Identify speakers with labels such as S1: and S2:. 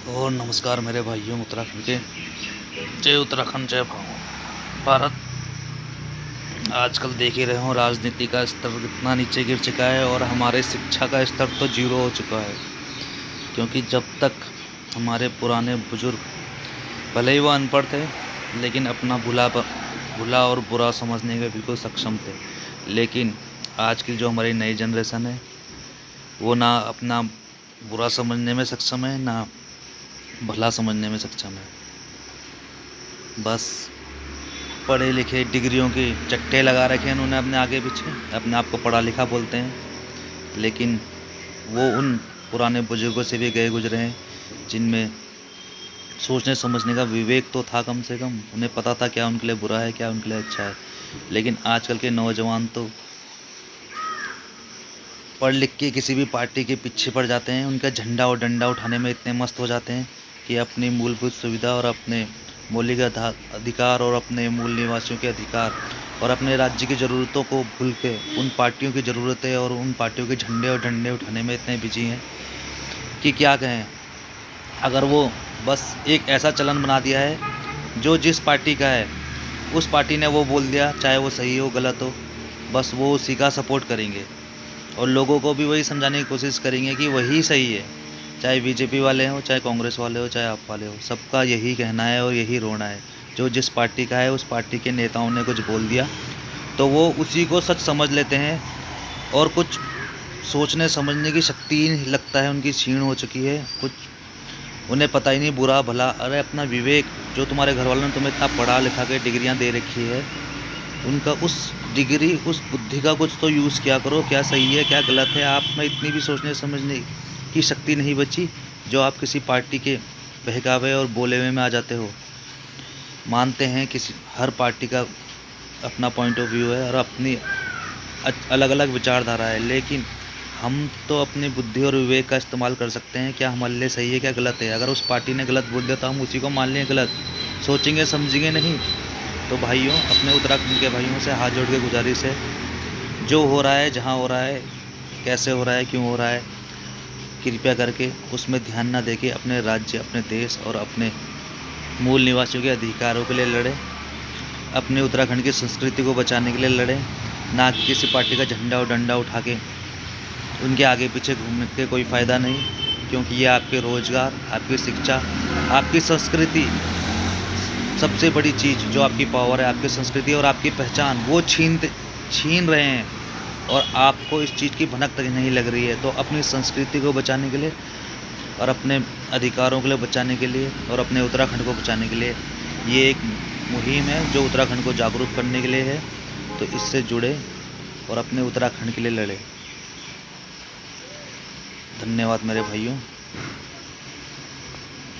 S1: और नमस्कार मेरे भाइयों उत्तराखंड के। जय उत्तराखंड जय भारत। आजकल देख ही रहे हो राजनीति का स्तर कितना नीचे गिर चुका है और हमारे शिक्षा का स्तर तो जीरो हो चुका है। क्योंकि जब तक हमारे पुराने बुजुर्ग भले ही वो अनपढ़ थे लेकिन अपना भुला और बुरा समझने के बिल्कुल सक्षम थे। लेकिन आज की जो हमारी नई जनरेशन है वो ना अपना बुरा समझने में सक्षम है ना भला समझने में सक्षम है। बस पढ़े लिखे डिग्रियों के चट्टे लगा रखे हैं उन्होंने अपने आगे पीछे, अपने आप को पढ़ा लिखा बोलते हैं। लेकिन वो उन पुराने बुजुर्गों से भी गए गुजरे हैं जिनमें सोचने समझने का विवेक तो था कम से कम। उन्हें पता था क्या उनके लिए बुरा है क्या उनके लिए अच्छा है। लेकिन आजकल के नौजवान तो पढ़ लिख के किसी भी पार्टी के पीछे पड़ जाते हैं। उनका झंडा और डंडा उठाने में इतने मस्त हो जाते हैं कि अपनी मूलभूत सुविधा और अपने मौलिक अधिकार और अपने मूल निवासियों के अधिकार और अपने राज्य की ज़रूरतों को भूल के उन पार्टियों की ज़रूरतें और उन पार्टियों के झंडे और डंडे उठाने में इतने बिजी हैं कि क्या कहें। अगर वो बस एक ऐसा चलन बना दिया है जो जिस पार्टी का है उस पार्टी ने वो बोल दिया, चाहे वो सही हो गलत हो, बस वो उसी का सपोर्ट करेंगे और लोगों को भी वही समझाने की कोशिश करेंगे कि वही सही है। चाहे बीजेपी वाले हो, चाहे कांग्रेस वाले हो, चाहे आप वाले हो, सबका यही कहना है और यही रोना है। जो जिस पार्टी का है उस पार्टी के नेताओं ने कुछ बोल दिया तो वो उसी को सच समझ लेते हैं और कुछ सोचने समझने की शक्ति लगता है उनकी क्षीण हो चुकी है। कुछ उन्हें पता ही नहीं बुरा भला। अरे अपना विवेक जो तुम्हारे घर वालों ने तुम्हें इतना पढ़ा लिखा के डिग्रियां दे रखी है, उनका उस डिग्री उस बुद्धि का कुछ तो यूज़ किया करो। क्या सही है क्या गलत है, आप में इतनी भी सोचने समझने की शक्ति नहीं बची जो आप किसी पार्टी के बहकावे और बोले हुए में आ जाते हो। मानते हैं किसी हर पार्टी का अपना पॉइंट ऑफ व्यू है और अपनी अलग अलग विचारधारा है, लेकिन हम तो अपनी बुद्धि और विवेक का इस्तेमाल कर सकते हैं। क्या हमारे लिए सही है क्या गलत है। अगर उस पार्टी ने गलत बोल दिया तो हम उसी को मान लें गलत, सोचेंगे समझेंगे नहीं। तो भाइयों, अपने उत्तराखंड के भाइयों से हाथ जोड़ के गुजारिश है, जो हो रहा है जहाँ हो रहा है कैसे हो रहा है क्यों हो रहा है, कृपया करके उसमें ध्यान ना देके अपने राज्य अपने देश और अपने मूल निवासियों के अधिकारों के लिए लड़ें। अपने उत्तराखंड की संस्कृति को बचाने के लिए लड़ें, ना कि किसी पार्टी का झंडा और डंडा उठा के उनके आगे पीछे घूमने के कोई फ़ायदा नहीं। क्योंकि ये आपके रोज़गार, आपकी शिक्षा, आपकी संस्कृति, सबसे बड़ी चीज़ जो आपकी पावर है, आपकी संस्कृति और आपकी पहचान, वो छीन रहे हैं और आपको इस चीज़ की भनक तक नहीं लग रही है। तो अपनी संस्कृति को बचाने के लिए और अपने अधिकारों के लिए बचाने के लिए और अपने उत्तराखंड को बचाने के लिए ये एक मुहिम है जो उत्तराखंड को जागरूक करने के लिए है। तो इससे जुड़े और अपने उत्तराखंड के लिए लड़े। धन्यवाद मेरे भाइयों।